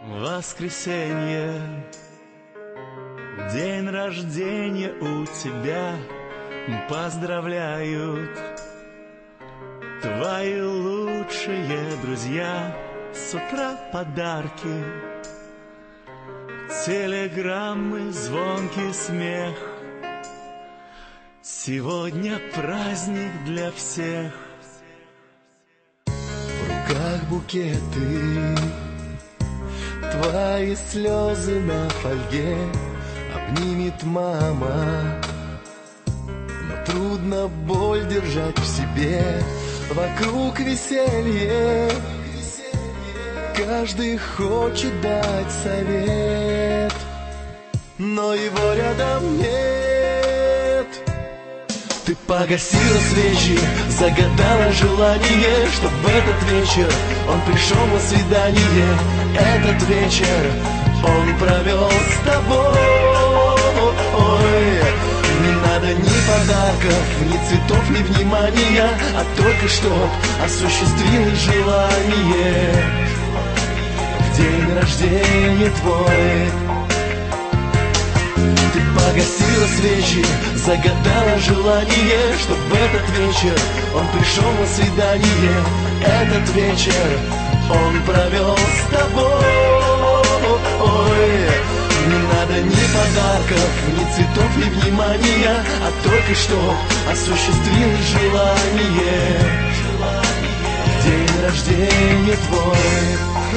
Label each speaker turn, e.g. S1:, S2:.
S1: Воскресенье, день рождения у тебя, поздравляют твои лучшие друзья. С утра подарки, телеграммы, звонкий смех. Сегодня праздник для всех. В руках букеты, твои слезы на фольге обнимет мама. Но трудно боль держать в себе, вокруг веселье. Каждый хочет дать совет, но его рядом нет. Ты погасила свечи, загадала желание, чтоб в этот вечер он пришел на свидание. Этот вечер он провел с тобой. Не надо ни подарков, ни цветов, ни внимания, а только чтоб осуществилось желание. В день рождения твой ты погасила свечи, загадала желание, чтоб в этот вечер он пришел на свидание. Этот вечер он провел с тобой. Не надо ни подарков, ни цветов, ни внимания, а только чтоб осуществилось желание. В день рождения твой.